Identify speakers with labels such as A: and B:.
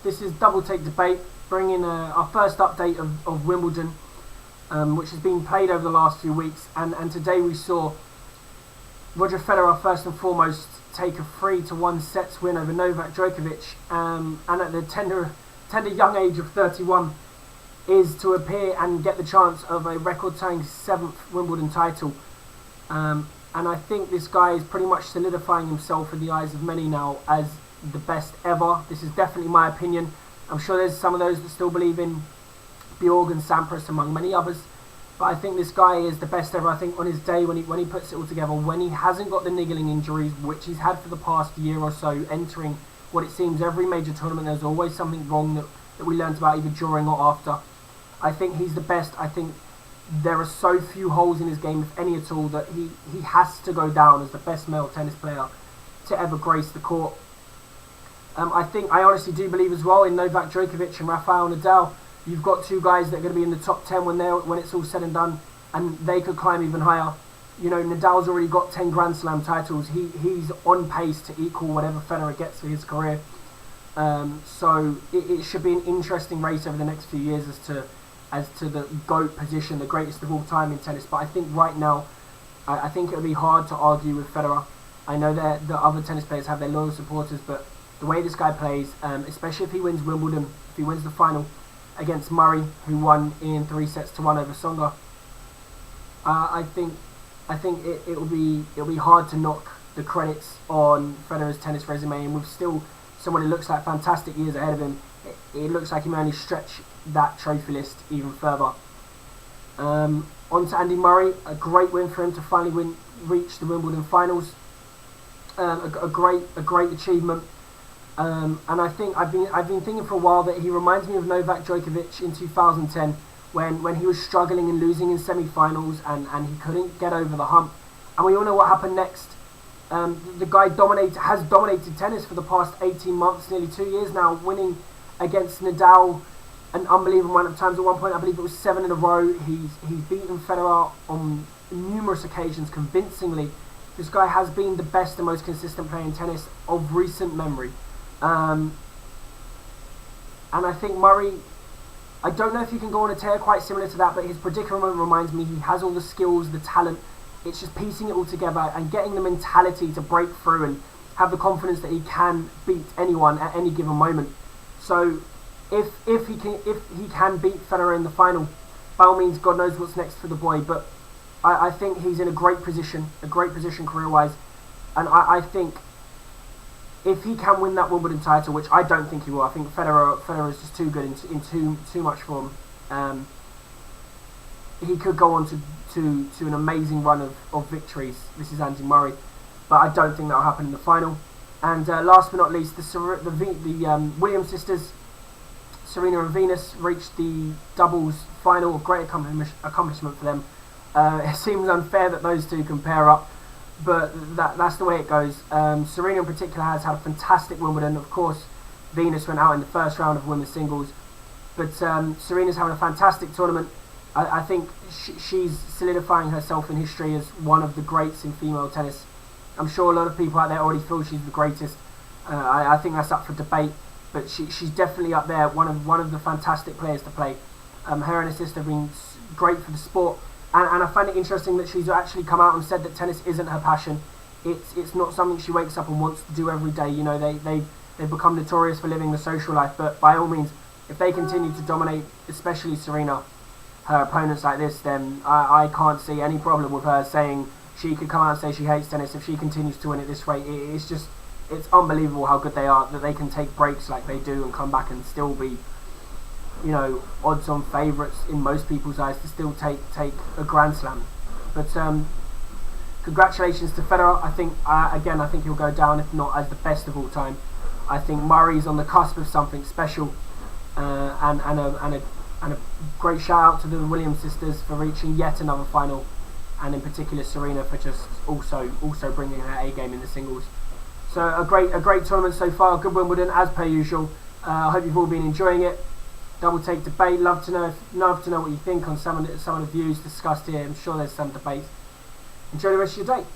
A: This is Double Take Debate, bringing our first update of Wimbledon, which has been played over the last few weeks. And today we saw Roger Federer first and foremost take a 3-1 sets win over Novak Djokovic, and at the tender young age of 31 is to appear and get the chance of a record-tying 7th Wimbledon title. And I think this guy is pretty much solidifying himself in the eyes of many now as the best ever. This is definitely my opinion. I'm sure there's some of those that still believe in Bjorg and Sampras among many others. But I think this guy is the best ever. I think on his day, when he puts it all together, when he hasn't got the niggling injuries, which he's had for the past year or so, entering what it seems every major tournament, there's always something wrong that we learnt about either during or after. I think he's the best. I think there are so few holes in his game, if any at all, that he has to go down as the best male tennis player to ever grace the court. I honestly do believe as well in Novak Djokovic and Rafael Nadal. You've got two guys that are going to be in the top 10 when it's all said and done, and they could climb even higher. You know, Nadal's already got 10 Grand Slam titles. He's on pace to equal whatever Federer gets for his career. So it should be an interesting race over the next few years as to the GOAT position, the greatest of all time in tennis. But I think right now, I think it would be hard to argue with Federer. I know that the other tennis players have their loyal supporters, but the way this guy plays, especially if he wins Wimbledon, if he wins the final against Murray, who won in 3-1 over Tsonga, I think it'll be hard to knock the credits on Federer's tennis resume, and with still someone who looks like fantastic years ahead of him, it looks like he may only stretch that trophy list even further. On to Andy Murray, a great win for him to finally reach the Wimbledon finals. A great achievement. And I think I've been thinking for a while that he reminds me of Novak Djokovic in 2010 when he was struggling and losing in semi-finals and he couldn't get over the hump. And we all know what happened next. The guy has dominated tennis for the past 18 months, nearly 2 years now, winning against Nadal an unbelievable amount of times. At one point, I believe it was 7 in a row. He's beaten Federer on numerous occasions convincingly. This guy has been the best and most consistent player in tennis of recent memory. And I think Murray, I don't know if he can go on a tear quite similar to that, but his predicament reminds me he has all the skills, the talent. It's just piecing it all together and getting the mentality to break through and have the confidence that he can beat anyone at any given moment. So if he can beat Federer in the final, by all means, God knows what's next for the boy. But I think he's in a great position career-wise, and I think if he can win that Wimbledon title, which I don't think he will, I think Federer is just too good in too much form. He could go on to an amazing run of victories. This is Andy Murray, but I don't think that will happen in the final. And last but not least, the Williams sisters, Serena and Venus, reached the doubles final. A great accomplishment for them. It seems unfair that those two can pair up, but that's the way it goes. Serena in particular has had a fantastic Wimbledon. Of course, Venus went out in the first round of women's singles, but Serena's having a fantastic tournament. I think she's solidifying herself in history as one of the greats in female tennis. I'm sure a lot of people out there already feel she's the greatest. I think that's up for debate, but she's definitely up there, one of the fantastic players to play. Her and her sister have been great for the sport, and I find it interesting that she's actually come out and said that tennis isn't her passion. It's not something she wakes up and wants to do every day. You know, they've become notorious for living the social life, but by all means, if they continue to dominate, especially Serena, her opponents like this, then I can't see any problem with her saying she could come out and say she hates tennis if she continues to win at this rate. It's unbelievable how good they are, that they can take breaks like they do and come back and still be, you know, odds-on favourites in most people's eyes to still take a Grand Slam. But congratulations to Federer. I think he'll go down, if not as the best of all time. I think Murray's on the cusp of something special, and a great shout out to the Williams sisters for reaching yet another final, and in particular Serena for just also bringing her A game in the singles. So a great tournament so far. Good Wimbledon as per usual. I hope you've all been enjoying it. Double Take Debate. Love to know what you think on some of the views discussed here. I'm sure there's some debates. Enjoy the rest of your day.